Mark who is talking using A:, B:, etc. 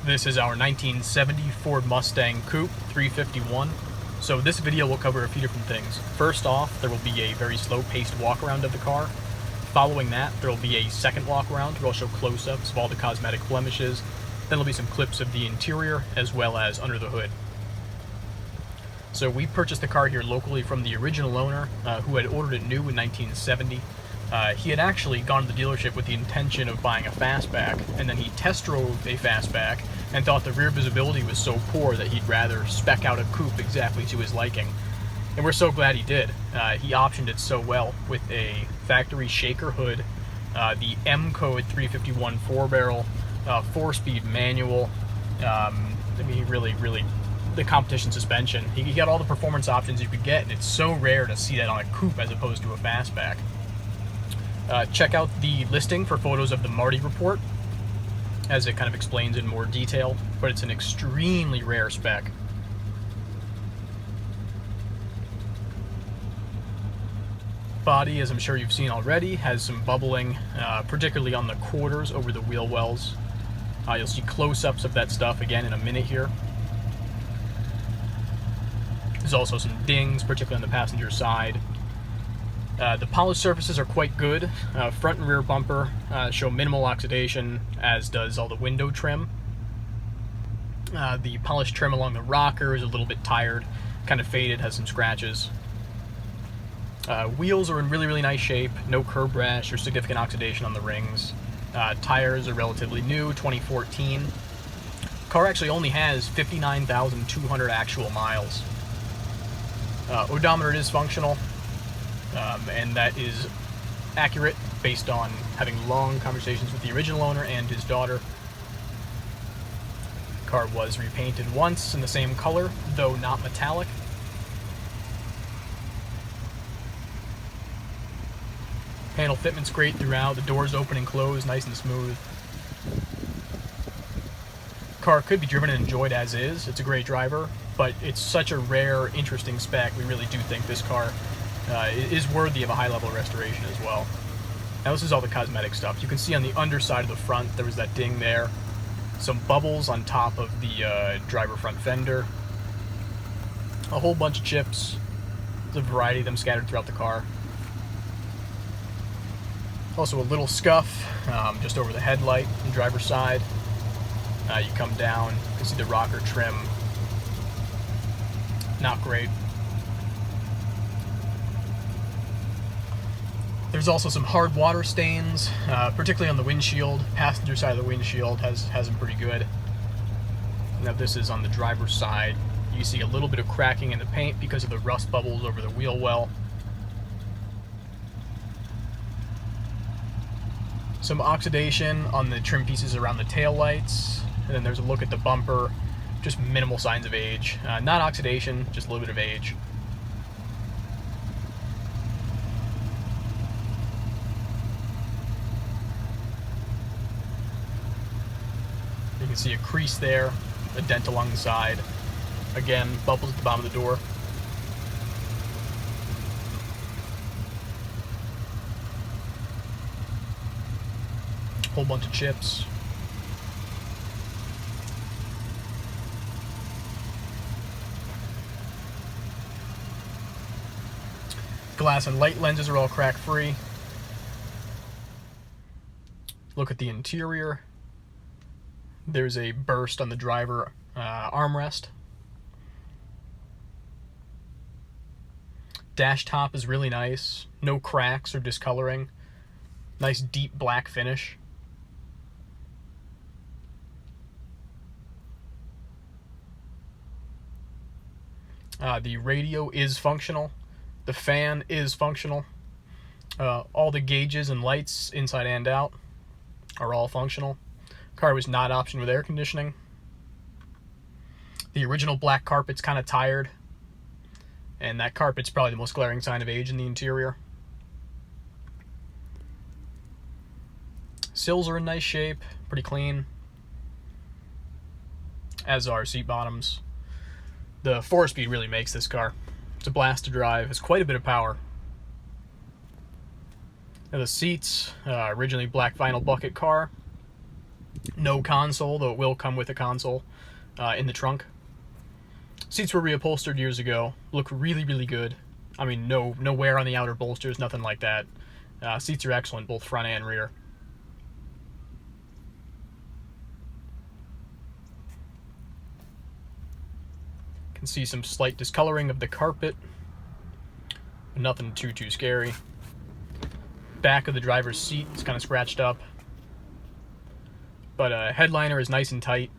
A: This is our 1970 Ford Mustang Coupe 351. So this video will cover a few different things. First off, there will be a very slow-paced walk-around of the car. Following that, there will be a second walk-around where I'll show close-ups of all the cosmetic blemishes. Then there'll be some clips of the interior as well as under the hood. So we purchased the car here locally from the original owner who had ordered it new in 1970. He had actually gone to the dealership with the intention of buying a Fastback, and then he test drove a Fastback and thought the rear visibility was so poor that he'd rather spec out a coupe exactly to his liking. And we're so glad he did. He optioned it so well with a factory shaker hood, the Decode 351 4-barrel, 4-speed manual, really the competition suspension. He got all the performance options you could get, and it's so rare to see that on a coupe as opposed to a fastback. Check out the listing for photos of the Marti Report, as it kind of explains in more detail, but it's an extremely rare spec. Body, as I'm sure you've seen already, has some bubbling, particularly on the quarters over the wheel wells. You'll see close-ups of that stuff again in a minute here. There's also some dings, particularly on the passenger side. The polished surfaces are quite good. Front and rear bumper show minimal oxidation, as does all the window trim. The polished trim along the rocker is a little bit tired, kind of faded, has some scratches. Wheels are in really nice shape, no curb rash or significant oxidation on the rings. Tires are relatively new, 2014. Car actually only has 59,200 actual miles. Odometer is functional. And that is accurate based on having long conversations with the original owner and his daughter. The car was repainted once in the same color, though not metallic. Panel fitment's great throughout. The doors open and close nice and smooth. Car could be driven and enjoyed as is. It's a great driver, but it's such a rare, interesting spec. We really do think this car is worthy of a high-level restoration as well. Now this is all the cosmetic stuff. You can see on the underside of the front there was that ding there. Some bubbles on top of the driver front fender. A whole bunch of chips. There's a variety of them scattered throughout the car. Also a little scuff just over the headlight on the driver's side. You come down, you can see the rocker trim. Not great. There's also some hard water stains, particularly on the windshield. Passenger side of the windshield has them pretty good. Now this is on the driver's side. You see a little bit of cracking in the paint because of the rust bubbles over the wheel well. Some oxidation on the trim pieces around the tail lights. And then there's a look at the bumper. Just minimal signs of age. Not oxidation, just a little bit of age. You can see a crease there, a dent along the side. Again, bubbles at the bottom of the door. Whole bunch of chips. Glass and light lenses are all crack-free. Look at the interior. There's a burst on the driver armrest. Dash top is really nice. No cracks or discoloring. Nice deep black finish. The radio is functional. The fan is functional. All the gauges and lights inside and out are all functional. Car was not optioned with air conditioning. The original black carpet's kind of tired, and that carpet's probably the most glaring sign of age in the interior. Sills are in nice shape, pretty clean, as are seat bottoms. The 4-speed really makes this car. It's a blast to drive. It's quite a bit of power. Now the seats, originally black vinyl bucket car. No console, though it will come with a console in the trunk. Seats were reupholstered years ago. Look really, really good. I mean, no wear on the outer bolsters, nothing like that. Seats are excellent, both front and rear. Can see some slight discoloring of the carpet. Nothing too scary. Back of the driver's seat is kind of scratched up. But headliner is nice and tight.